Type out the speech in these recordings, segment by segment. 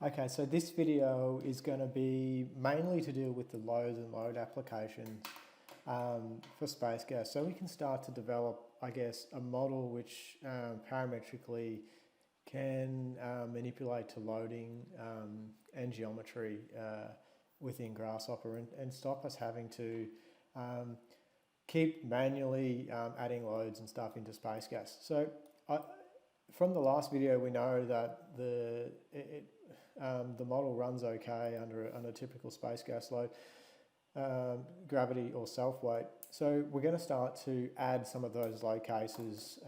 Okay, so this video is going to be mainly to deal with the loads and load applications for space gas. So we can start to develop, I guess, a model which parametrically can manipulate to loading and geometry within Grasshopper and stop us having to keep manually adding loads and stuff into space gas. So from the last video, we know that the model runs okay under a typical space gas load, gravity or self-weight. So we're going to start to add some of those load cases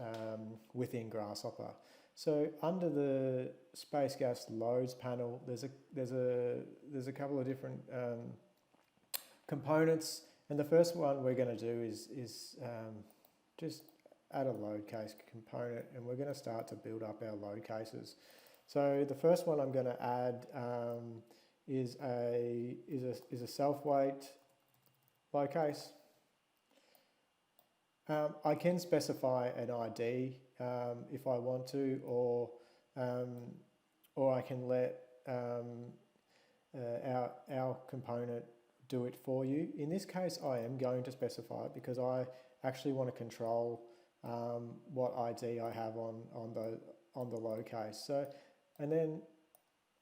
within Grasshopper. So under the space gas loads panel, there's a couple of different components, and the first one we're going to do is just add a load case component, and we're going to start to build up our load cases. So the first one I'm going to add is a self-weight load case. I can specify an ID if I want to, or I can let our component do it for you. In this case, I am going to specify it because I actually want to control what ID I have on the load case. So, and then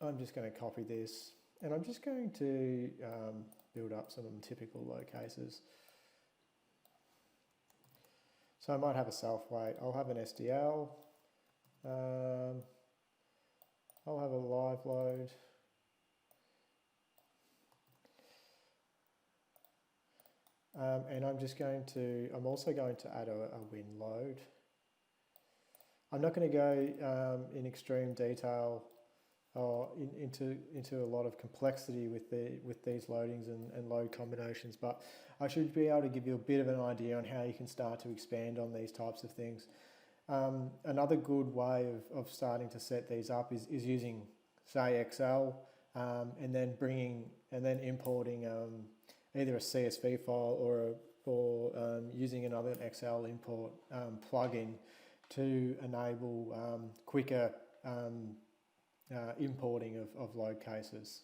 I'm just going to copy this, and I'm just going to build up some typical load cases. So I might have a self-weight, I'll have an SDL, I'll have a live load, and I'm also going to add a wind load. I'm not going to go in extreme detail or into a lot of complexity with these loadings and load combinations, but I should be able to give you a bit of an idea on how you can start to expand on these types of things. Another good way of starting to set these up is using, say, Excel, and then importing either a CSV file or using another Excel import plugin to enable quicker importing of load cases.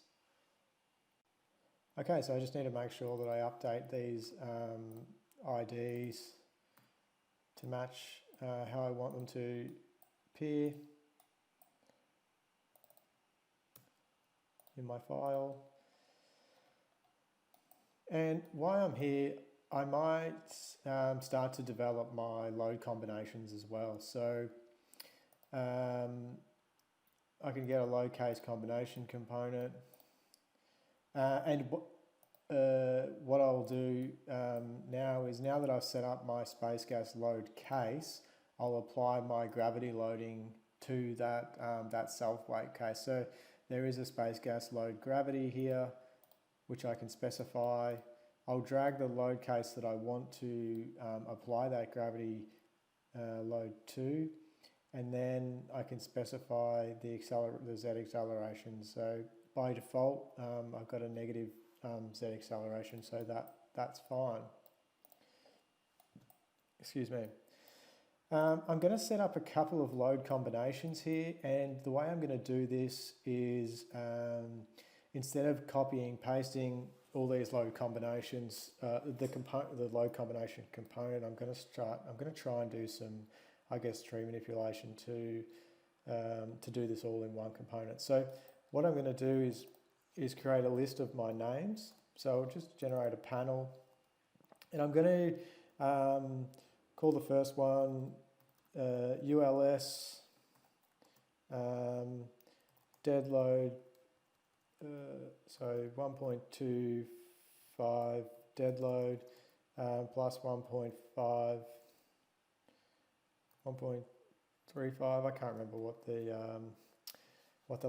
Okay, so I just need to make sure that I update these IDs to match how I want them to appear in my file. And while I'm here, I might start to develop my load combinations as well. So I can get a load case combination component, and what I'll do now that I've set up my space gas load case, I'll apply my gravity loading to that self-weight case. So there is a space gas load gravity here, which I can specify. I'll drag the load case that I want to apply that gravity load to, and then I can specify the Z acceleration. So by default, I've got a negative Z acceleration, so that's fine. Excuse me. I'm going to set up a couple of load combinations here, and the way I'm going to do this is instead of copying, pasting all these load combinations, the load combination component, I'm going to try and do some, I guess, tree manipulation to do this all in one component. So what I'm going to do is create a list of my names. So I'll just generate a panel, and I'm going to call the first one ULS dead load. So 1.25 dead load plus 1.5, 1.35. I can't remember what the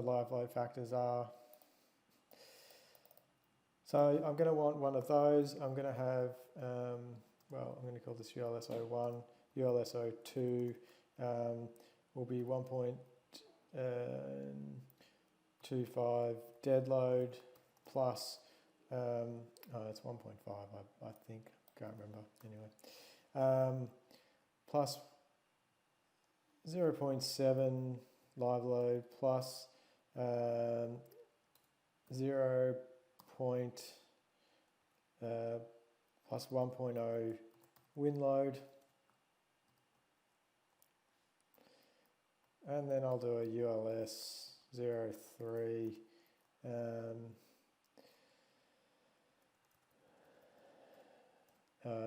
live load factors are. So I'm going to want one of those. I'm going to have well, I'm going to call this ULS01. ULS02 will be 1.25 dead load plus, it's 1.5, I think, can't remember, anyway, plus 0.7 live load plus 0 point plus 1.0 wind load, and then I'll do a ULS 03.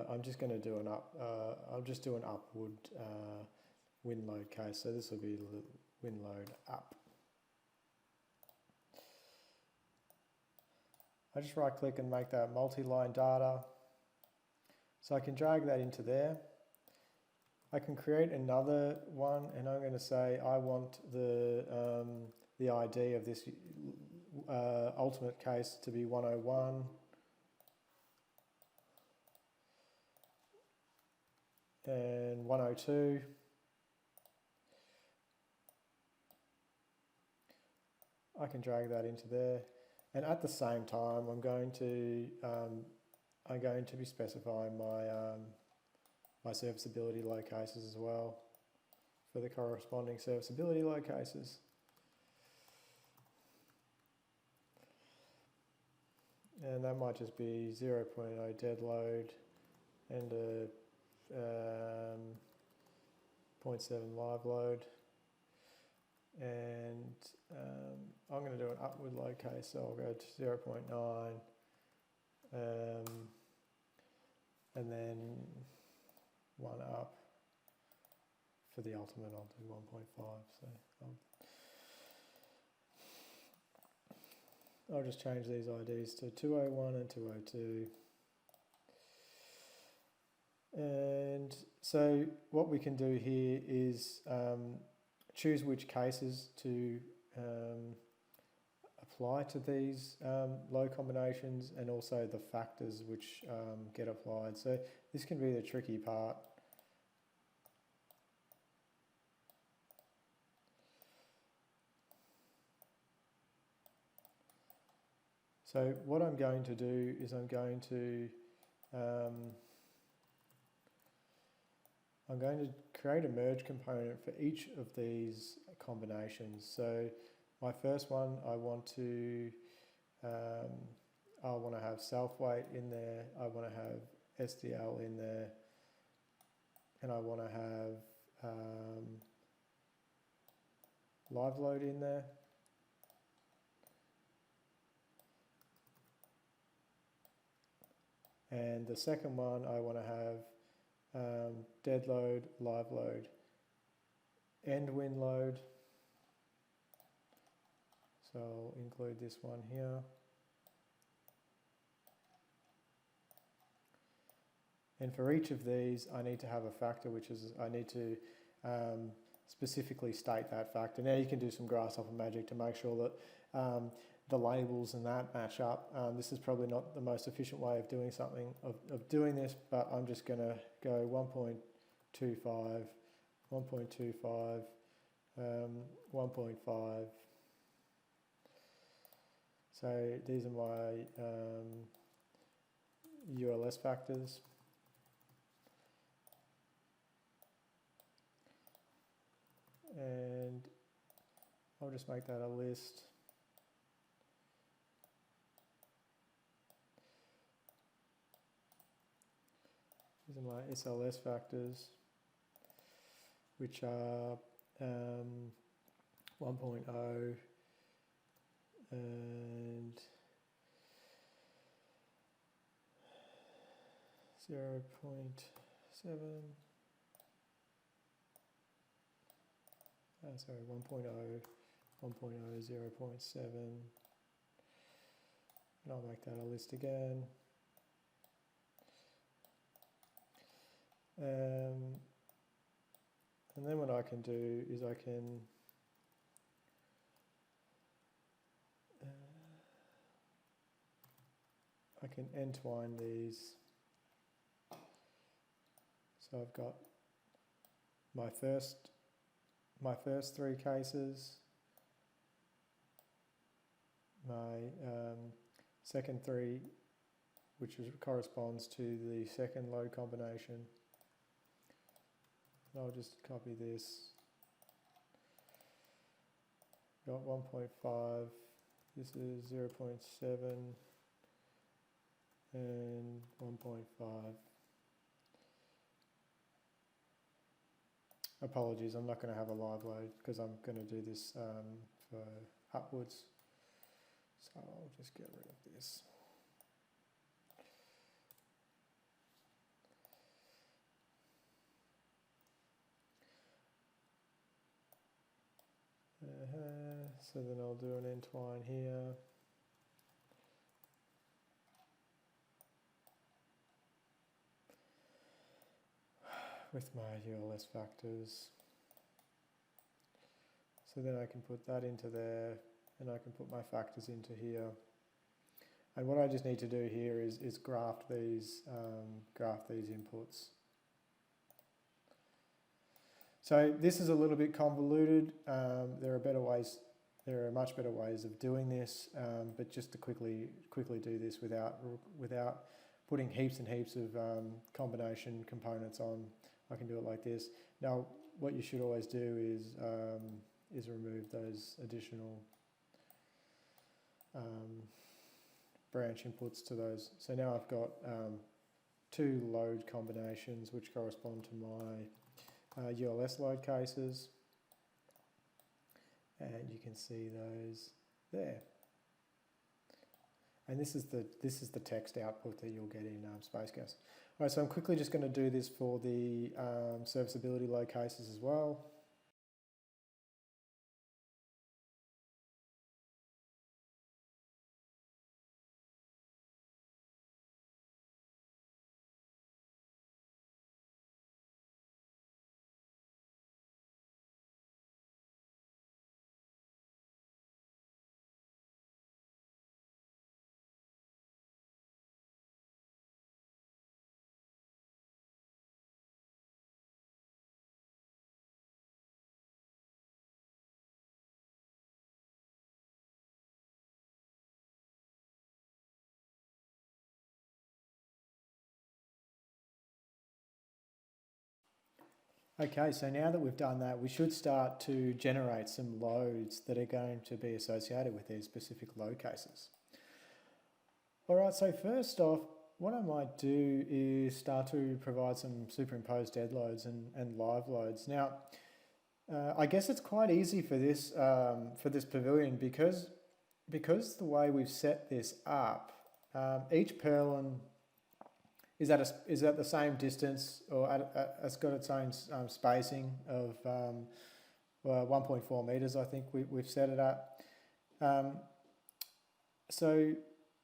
I'm just going to do I'll just do an upward wind load case. So this will be wind load up. I just right click and make that multi-line data. So I can drag that into there. I can create another one, and I'm going to say I want the ID of this ultimate case to be 101. And 102. I can drag that into there, and at the same time, I'm going to be specifying my serviceability load cases as well for the corresponding serviceability load cases. And that might just be 0.0 dead load and a 0.7 live load, and I'm going to do an upward load case, so I'll go to 0.9, and then one up. For the ultimate I'll do 1.5, so I'll just change these IDs to 201 and 202. And so what we can do here is choose which cases to apply to these load combinations, and also the factors which get applied. So this can be the tricky part. So what I'm going to do is I'm going to create a merge component for each of these combinations. So my first one, I want to have self weight in there, I want to have SDL in there, and I want to have live load in there. And the second one, I want to have dead load, live load, and wind load. So I'll include this one here. And for each of these, I need to have a factor, which is I need to specifically state that factor. Now you can do some Grasshopper Magic to make sure that the labels and that match up. This is probably not the most efficient way of doing something, of doing this, but I'm just going to go 1.25, 1.25, 1.5. So these are my ULS factors. And I'll just make that a list. These are my SLS factors, which are 1.0 and 0.7. Sorry, 1.0, 1.0, 0.7. And I'll make that a list again. And then what I can do is I can entwine these. So I've got my first three cases, my second three, which corresponds to the second load combination. I'll just copy this. Got 1.5 this is 0.7 and 1.5. Apologies, I'm not going to have a live load because I'm going to do this for upwards. So I'll just get rid of this. So then I'll do an entwine here. With my ULS factors. So then I can put that into there, and I can put my factors into here. And what I just need to do here is graph these inputs. So this is a little bit convoluted. There are much better ways of doing this, but just to quickly do this without putting heaps and heaps of combination components on, I can do it like this. Now, what you should always do is remove those additional branch inputs to those. So now I've got two load combinations which correspond to my ULS load cases, and you can see those there. And this is the text output that you'll get in Space Gas. All right, so I'm quickly just going to do this for the serviceability load cases as well. Okay, so now that we've done that, we should start to generate some loads that are going to be associated with these specific load cases. All right, so first off, what I might do is start to provide some superimposed dead loads and live loads. Now, I guess it's quite easy for this pavilion because the way we've set this up, each purlin is at the same distance, or it's got its own spacing of 1.4 meters. I think we've set it at. So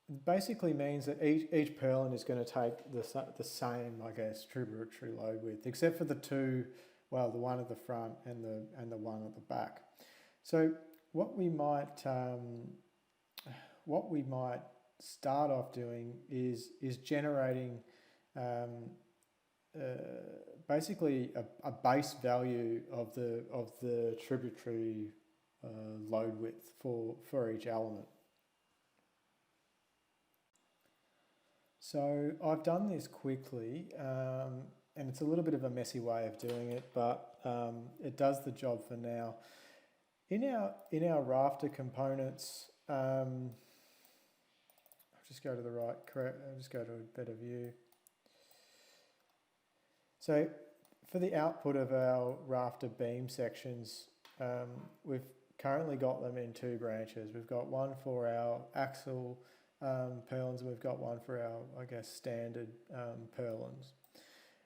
it basically means that each purlin is going to take the same, I guess, tributary load width, except for the two, well, the one at the front and the one at the back. So what we might start off doing is generating basically a base value of the tributary load width for each element. So I've done this quickly, and it's a little bit of a messy way of doing it, but it does the job for now. In our rafter components, I'll just go to the right, I'll just go to a better view. So for the output of our rafter beam sections, we've currently got them in two branches. We've got one for our axial purlins, and we've got one for our, I guess, standard purlins.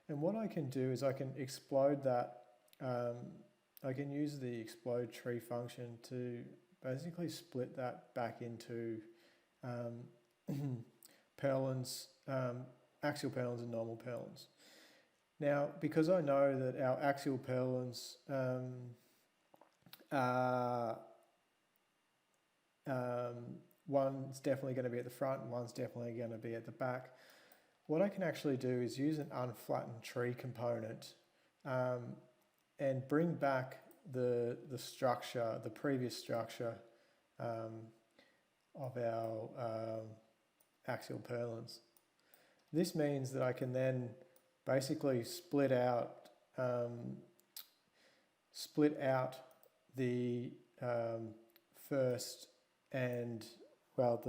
And what I can do is I can explode that. I can use the explode tree function to basically split that back into purlins, axial purlins and normal purlins. Now, because I know that our axial purlins one's definitely going to be at the front and one's definitely going to be at the back, what I can actually do is use an unflattened tree component and bring back the structure, the previous structure of our axial purlins. This means that I can then basically split out the first and well,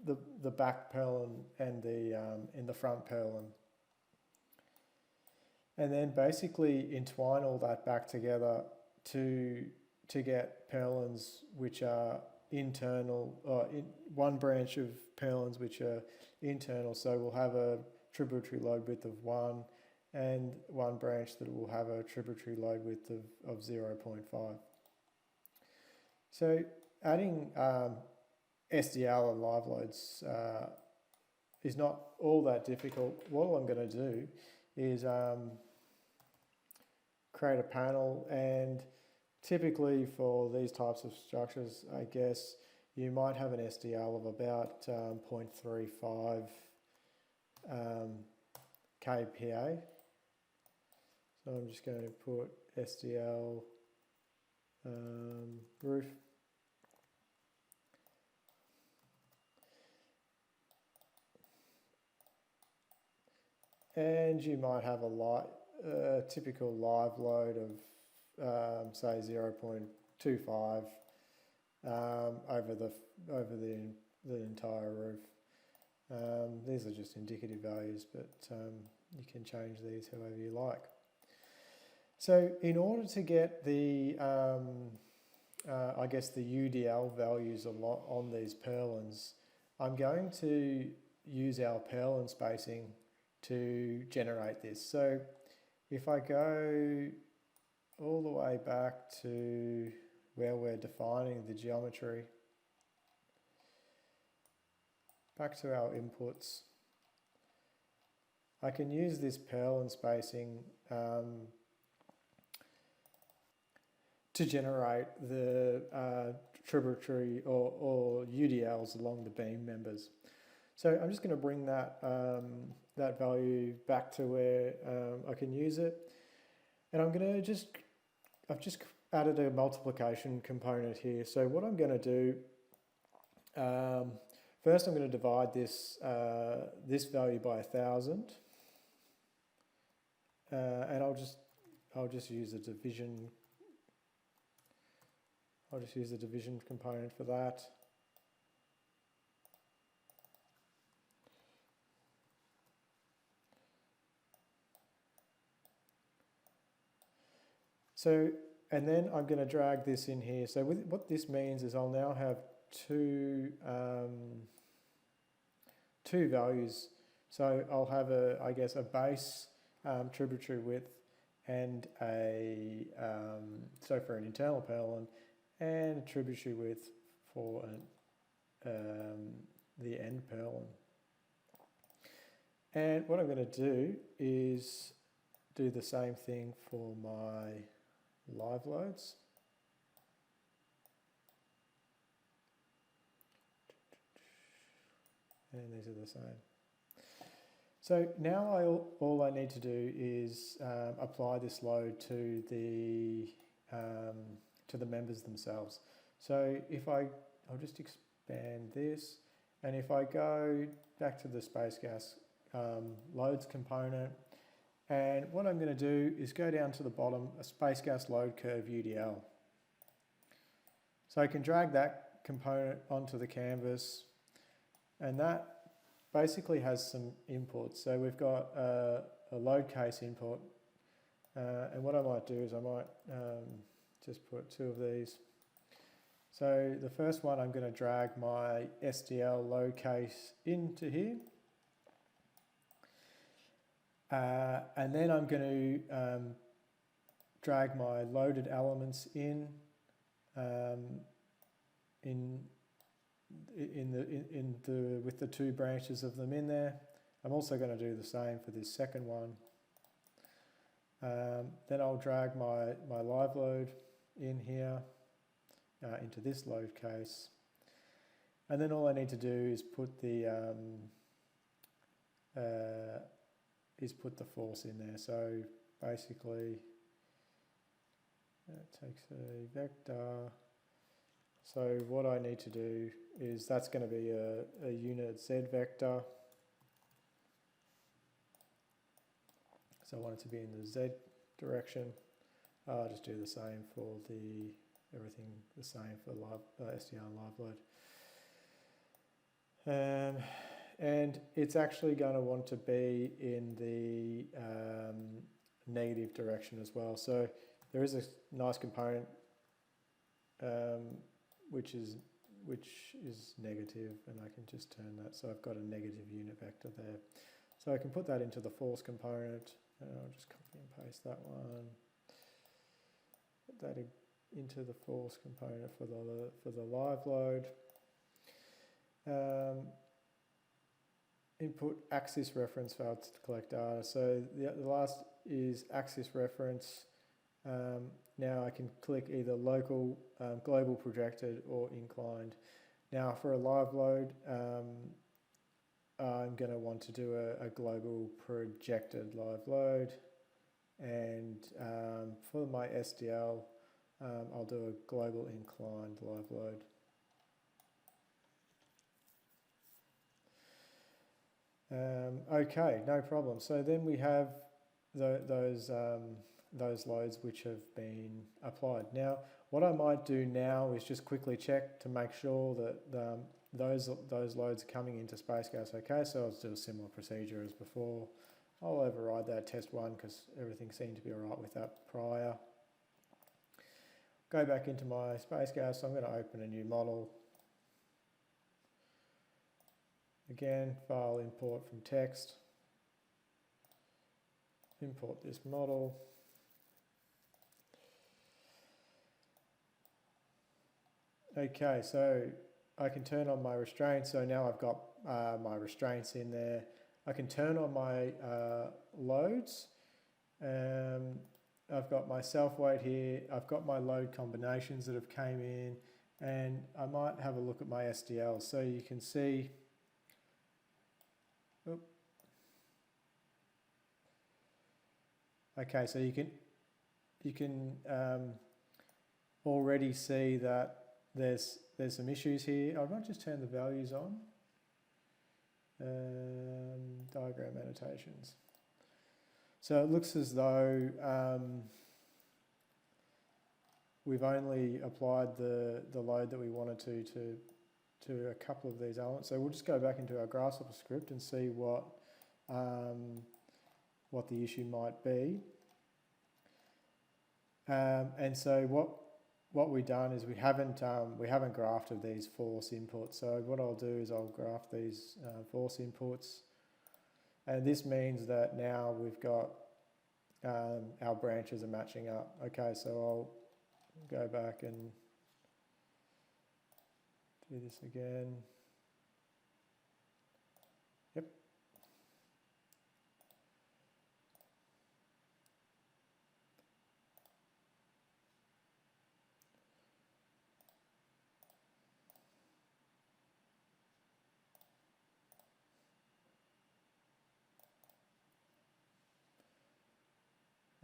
the back purlin and the in the front purlin, and then basically entwine all that back together to get purlins which are internal, or in one branch of purlins which are internal. So we'll have a tributary load width of 1, and one branch that will have a tributary load width of 0.5. So adding SDL and live loads is not all that difficult. What I'm going to do is create a panel, and typically for these types of structures, I guess you might have an SDL of about 0.35 kPa. So I'm just going to put SDL roof. And you might have a typical live load of say 0.25 over the entire roof. These are just indicative values, but you can change these however you like. So in order to get the I guess the UDL values on these purlins, I'm going to use our purlin spacing to generate this. So if I go all the way back to where we're defining the geometry, back to our inputs, I can use this purlin spacing to generate the tributary or UDLs along the beam members. So I'm just going to bring that that value back to where I can use it, and I'm going to I've just added a multiplication component here. So what I'm going to do, first I'm going to divide this this value by 1,000, and I'll just use a division. I'll just use the division component for that. So, and then I'm going to drag this in here. So what this means is I'll now have two values. So I'll have I guess a base tributary width and so for an internal purlin, and a tributary width for the end purlin. And what I'm going to do is do the same thing for my live loads. And these are the same. So now all I need to do is apply this load to the members themselves. So if I'll just expand this, and if I go back to the space gas loads component, and what I'm going to do is go down to the bottom, a space gas load curve UDL. So I can drag that component onto the canvas, and that basically has some inputs. So we've got a load case input, and what I might do is I might just put 2 of these. So the first one, I'm going to drag my SDL load case into here. And then I'm going to drag my loaded elements in with the 2 branches of them in there. I'm also going to do the same for this second one. Then I'll drag my live load in here into this load case, and then all I need to do is put the force in there. So basically it takes a vector. So what I need to do is that's going to be a unit Z vector. So I want it to be in the Z direction. I'll just do the same for everything the same for SDL and live load. And it's actually going to want to be in the negative direction as well. So there is a nice component which is negative, and I can just turn that. So I've got a negative unit vector there. So I can put that into the false component, and I'll just copy and paste that one. Put that into the false component for the live load. Input axis reference failed to collect data. So the last is axis reference. Now I can click either local, global projected, or inclined. Now for a live load, I'm going to want to do a global projected live load, and for my SDL, I'll do a global inclined live load. Okay, no problem. So then we have those loads which have been applied. Now, what I might do now is just quickly check to make sure that those loads are coming into SpaceGas okay. So I'll do a similar procedure as before. I'll override that test one because everything seemed to be all right with that prior. Go back into my SpaceGas. So I'm going to open a new model. Again, file import from text. Import this model. Okay, so I can turn on my restraints. So now I've got my restraints in there. I can turn on my loads. I've got my self weight here. I've got my load combinations that have came in, and I might have a look at my SDL. So you can see. Okay, so you can already see that there's some issues here. I might just turn the values on. Diagram annotations. So it looks as though we've only applied the load that we wanted to a couple of these elements. So we'll just go back into our Grasshopper script and see what the issue might be. And so what we've done is we haven't grafted these force inputs. So what I'll do is I'll graft these force inputs, and this means that now we've got our branches are matching up. Okay, so I'll go back and do this again. Yep.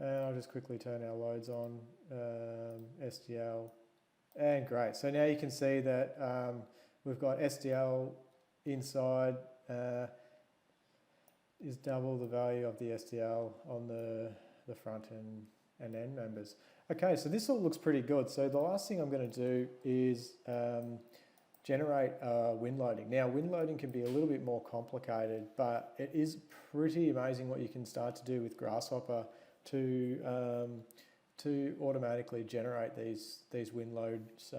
And I'll just quickly turn our loads on, SDL, and great. So now you can see that we've got SDL inside is double the value of the SDL on the front and end members. Okay, so this all looks pretty good. So the last thing I'm going to do is generate wind loading. Now, wind loading can be a little bit more complicated, but it is pretty amazing what you can start to do with Grasshopper to automatically generate these wind loads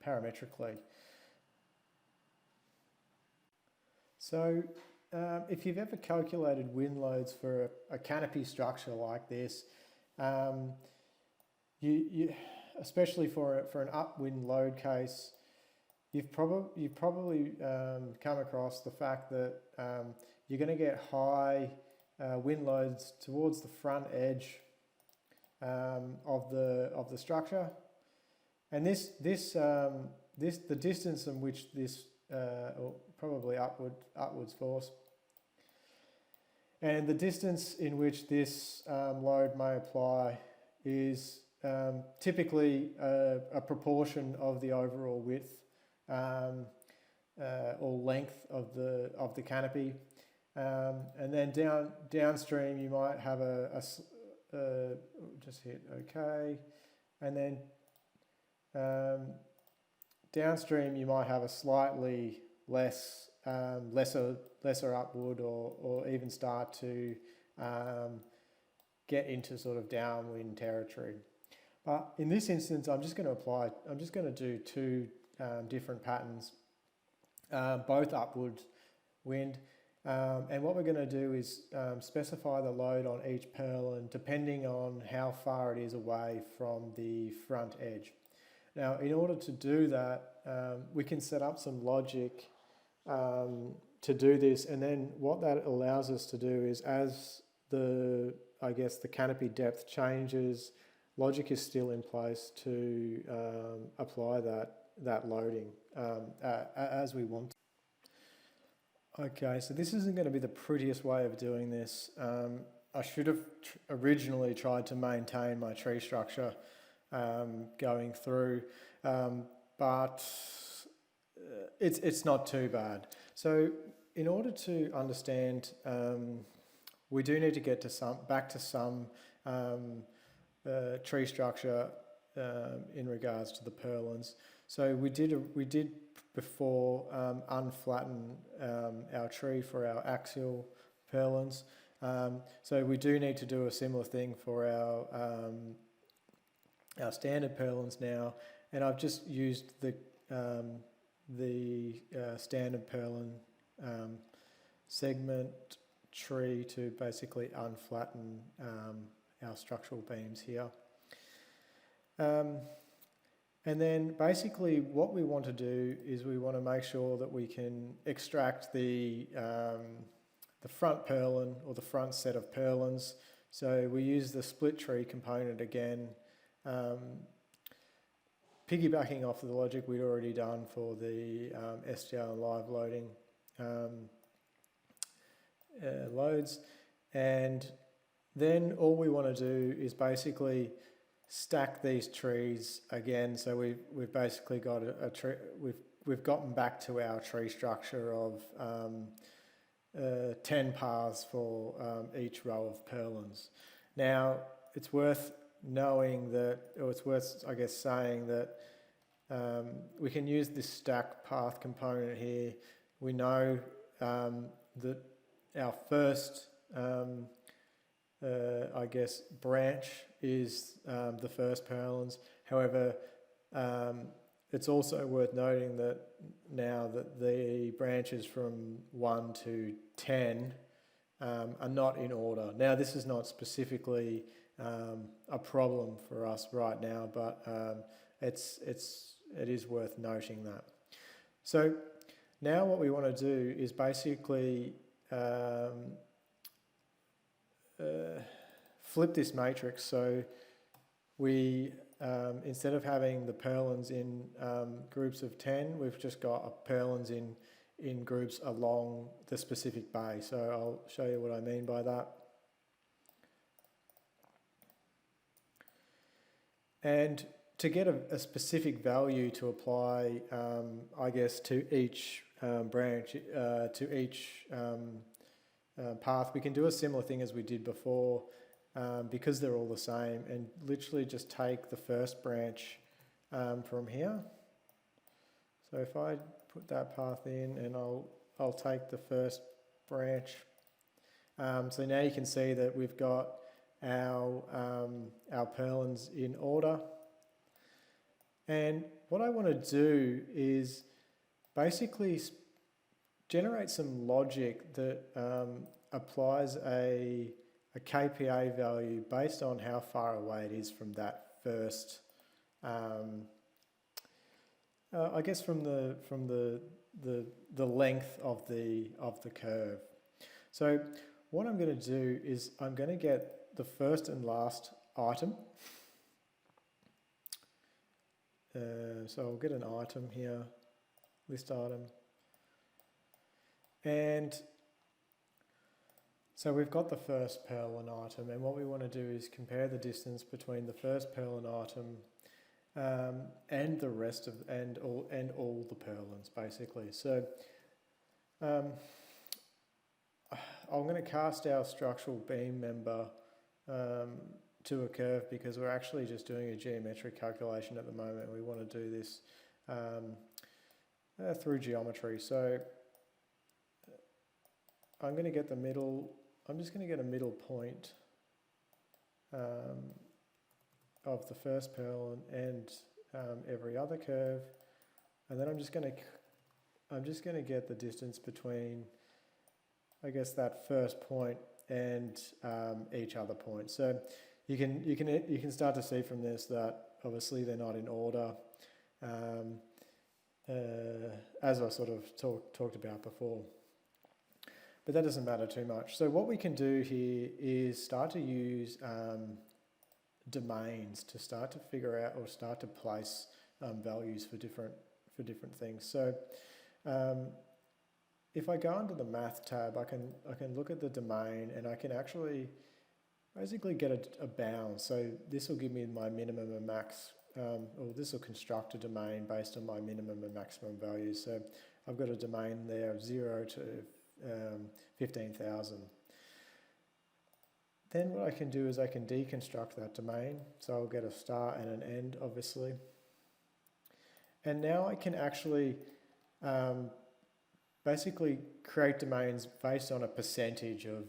parametrically. So if you've ever calculated wind loads for a canopy structure like this, you especially for an upwind load case, you've probably come across the fact that you're going to get high wind loads towards the front edge of the structure, and the distance in which this or probably upwards force, and the distance in which this load may apply is typically a proportion of the overall width or length of the canopy. And then downstream you might have just hit OK, and then downstream you might have a slightly less lesser upward, or even start to get into sort of downwind territory. But in this instance, I'm just going to do two different patterns, both upward wind. And what we're going to do is specify the load on each purlin depending on how far it is away from the front edge. Now, in order to do that, we can set up some logic to do this, and then what that allows us to do is, as the canopy depth changes, logic is still in place to apply that loading as we want. Okay, so this isn't going to be the prettiest way of doing this. I should have originally tried to maintain my tree structure going through, but it's not too bad. So in order to understand, we do need to get to back to some tree structure in regards to the purlins. So we did before unflatten our tree for our axial purlins. So we do need to do a similar thing for our standard purlins now, and I've just used the standard purlin segment tree to basically unflatten our structural beams here. And then basically what we want to do is we want to make sure that we can extract the front purlin, or the front set of purlins. So we use the split tree component again, piggybacking off the logic we'd already done for the STL and live loading loads. And then all we want to do is basically stack these trees again. So we've basically got a tree. We've gotten back to our tree structure of 10 paths for each row of purlins. Now it's worth knowing that, or it's worth, I guess, saying that we can use this stack path component here. We know that our first branch is the first purlins. However, it's also worth noting that now that the branches from 1 to 10 are not in order. Now, this is not specifically a problem for us right now, but it is worth noting that. So now what we want to do is basically flip this matrix. So we, instead of having the purlins in groups of 10, we've just got purlins in groups along the specific bay. So I'll show you what I mean by that. And to get a specific value to apply, to each branch, to each path, we can do a similar thing as we did before, because they're all the same, and literally just take the first branch from here. So if I put that path in, and I'll take the first branch. So now you can see that we've got our purlins in order. And what I want to do is basically generate some logic that applies a KPA value based on how far away it is from that first, from the length of the curve. So what I'm going to do is I'm going to get the first and last item. So I'll get an item here, list item. And so we've got the first purlin item, and what we want to do is compare the distance between the first purlin item and the rest of all the purlins, basically. So I'm going to cast our structural beam member to a curve, because we're actually just doing a geometric calculation at the moment. We want to do this through geometry. So I'm going to get the middle, I'm just going to get a middle point of the first pearl and every other curve, and then I'm just going to get the distance between, I guess, that first point and each other point. So you can start to see from this that obviously they're not in order, as I sort of talked about before. But that doesn't matter too much. So what we can do here is start to use domains to start to figure out or start to place values for different things. So if I go under the Math tab, I can look at the domain, and I can actually basically get a bound. So this will give me my minimum and max, or this will construct a domain based on my minimum and maximum values. So I've got a domain there of 0 to 15,000. Then what I can do is I can deconstruct that domain. So I'll get a start and an end, obviously. And now I can actually basically create domains based on a percentage of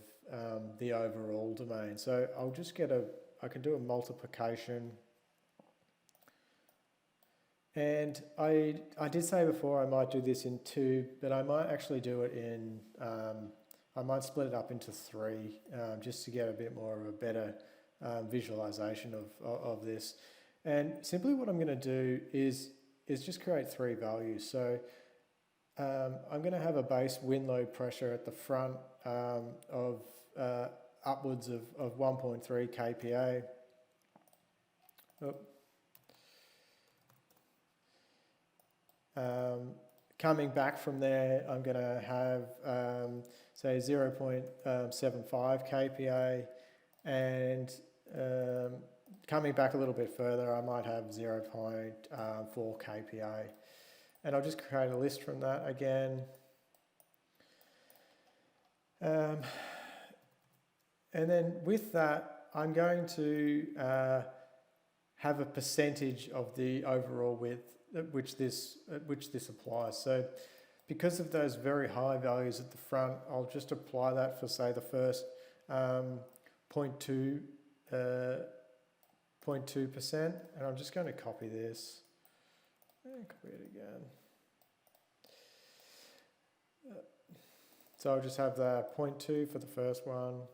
the overall domain. So I'll just get I can do a multiplication. And I did say before I might do this in 2, but I might actually do it in, I might split it up into 3, just to get a bit more of a better visualization of this. And simply what I'm going to do is just create 3 values. So I'm going to have a base wind load pressure at the front of upwards of 1.3 kPa. Coming back from there, I'm going to have, say, 0.75 kPa, and coming back a little bit further, I might have 0.4 kPa. And I'll just create a list from that again. And then with that, I'm going to have a percentage of the overall width at which this applies. So because of those very high values at the front, I'll just apply that for, say, the first 0.2%, and I'm just going to copy this and copy it again. So I'll just have the 0.2 for the first one.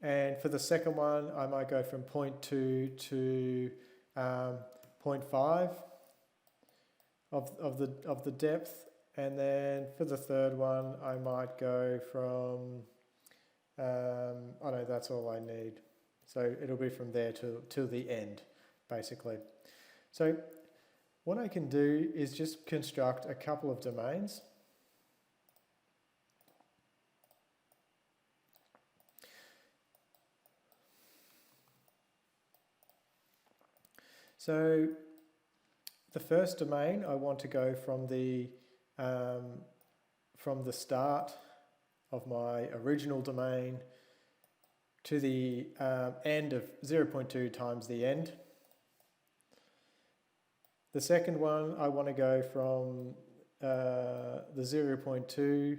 And for the second one, I might go from 0.2 to 0.5 of the depth, and then for the third one, I might go from oh no, that's all I need. So it'll be from there to the end, basically. So what I can do is just construct a couple of domains. So the first domain, I want to go from the start of my original domain to the end of 0.2 times the end. The second one, I want to go from the 0.2 to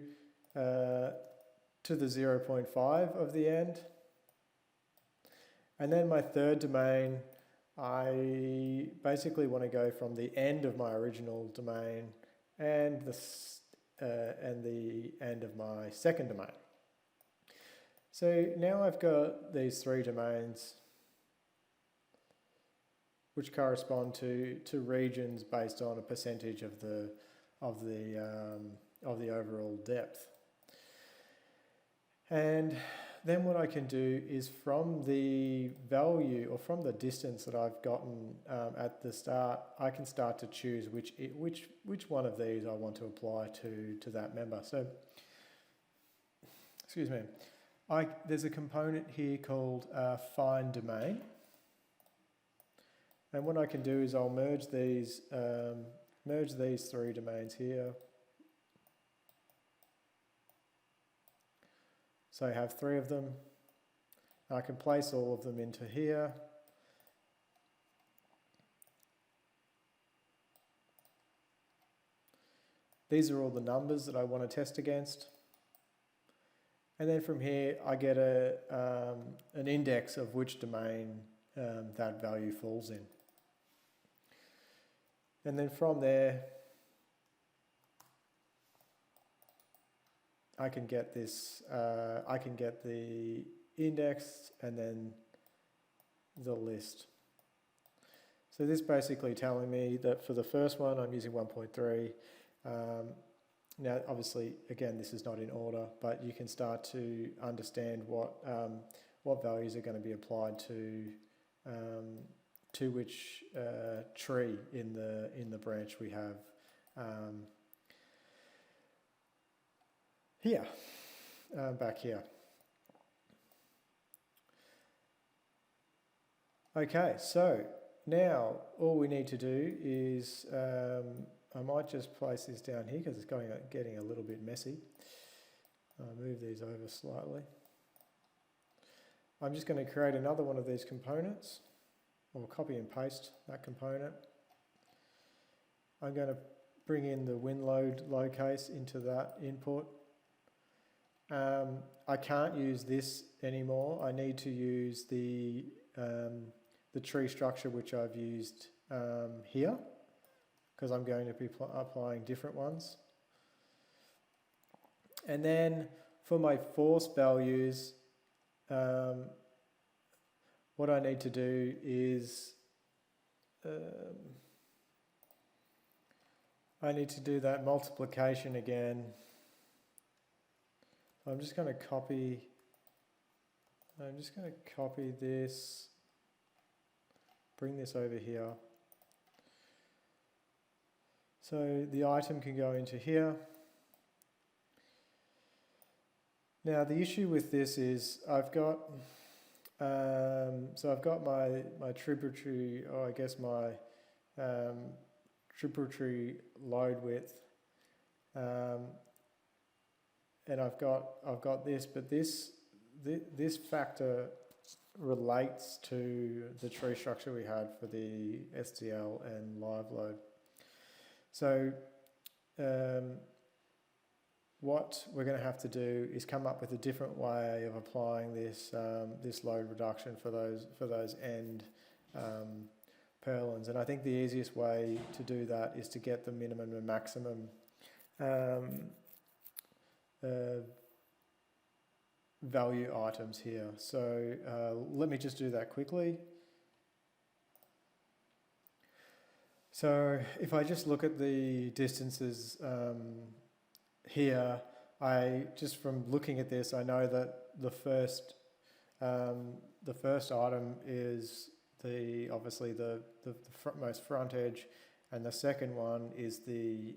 the 0.5 of the end. And then my third domain, I basically want to go from the end of my original domain and the end of my second domain. So now I've got these 3 domains which correspond to regions based on a percentage of the overall depth. And then what I can do is from the value or from the distance that I've gotten at the start, I can start to choose which one of these I want to apply to that member. So, excuse me, there's a component here called find domain. And what I can do is I'll merge these 3 domains here. So I have 3 of them. I can place all of them into here. These are all the numbers that I want to test against. And then from here, I get an index of which domain that value falls in. And then from there, I can get this, I can get the index and then the list. So this basically telling me that for the first one, I'm using 1.3. Now, obviously, again, this is not in order, but you can start to understand what values are going to be applied to which tree in the branch we have here, back here. Okay, so now all we need to do is I might just place this down here because it's getting a little bit messy. I'll move these over slightly. I'm just going to create another one of these components, or copy and paste that component. I'm going to bring in the WinLoad load case into that input. I can't use this anymore. I need to use the tree structure which I've used here, because I'm going to be applying different ones. And then for my force values, what I need to do is I need to do that multiplication again. I'm just going to copy this, bring this over here. So the item can go into here. Now the issue with this is I've got my tributary, or I guess my tributary load width, and I've got this, but this factor relates to the tree structure we had for the STL and live load. So what we're going to have to do is come up with a different way of applying this this load reduction for those end purlins, and I think the easiest way to do that is to get the minimum and maximum value items here. So let me just do that quickly. So if I just look at the distances here, just from looking at this, I know that the first item is obviously the most front edge, and the second one is the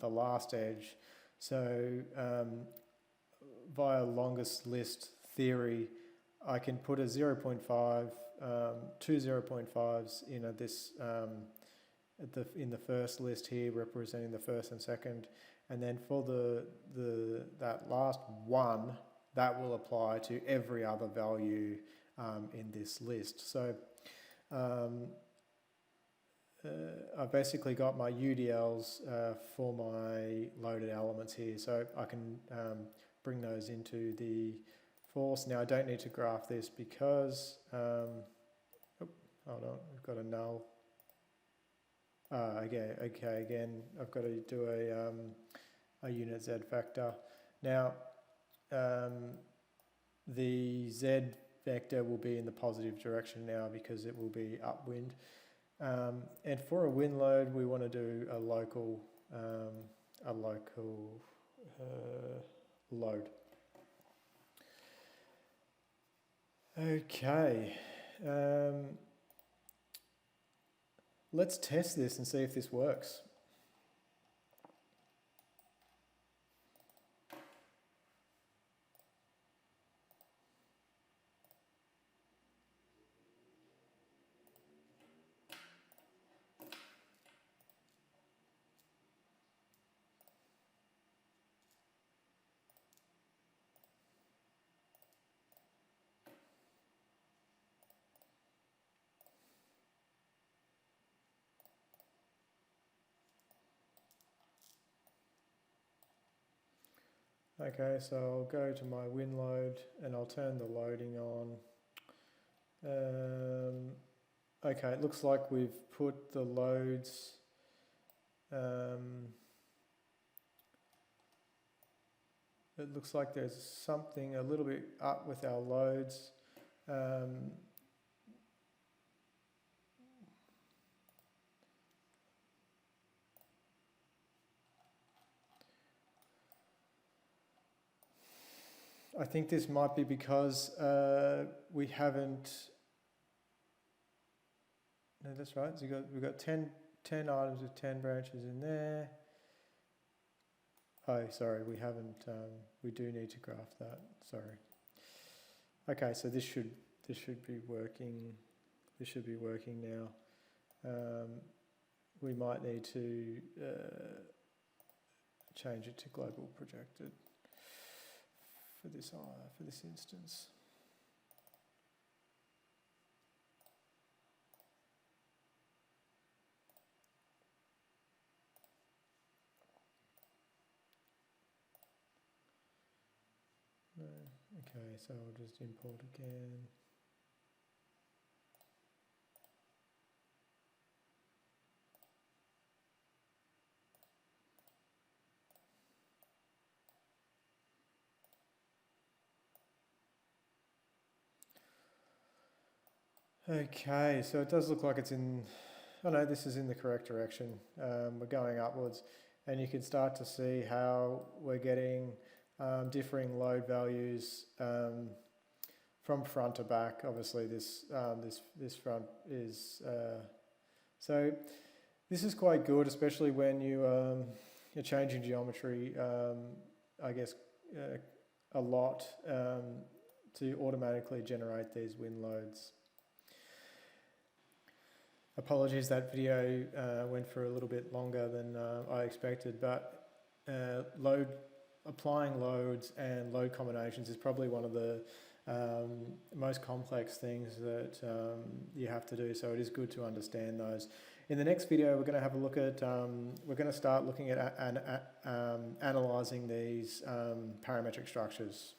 last edge. So via longest list theory, I can put a 0.5, two 0.5s in this in the first list here, representing the first and second, and then for that last one, that will apply to every other value in this list. So I've basically got my UDLs for my loaded elements here, so I can bring those into the force. Now I don't need to graph this because, hold on, we've got a null. Okay, again, I've got to do a unit Z factor. Now, the Z vector will be in the positive direction now because it will be upwind. And for a wind load, we want to do a local load. Okay. Let's test this and see if this works. Okay, so I'll go to my win load and I'll turn the loading on. Okay, it looks like we've put the loads it looks like there's something a little bit up with our loads. I think this might be because we haven't. No, that's right. So we've got 10 items with 10 branches in there. Oh, sorry, we haven't. We do need to graph that. Sorry. Okay, so this should be working. This should be working now. We might need to change it to global projected for this instance. No. Okay, so I'll just import again. Okay, so it does look like it's in, oh no, this is in the correct direction. We're going upwards, and you can start to see how we're getting differing load values from front to back. Obviously this front is, so this is quite good, especially when you're changing geometry, I guess a lot to automatically generate these win loads. Apologies, that video went for a little bit longer than I expected, but applying loads and load combinations is probably one of the most complex things that you have to do, so it is good to understand those. In the next video, we're going to have a look at, we're going to start looking at analysing these parametric structures.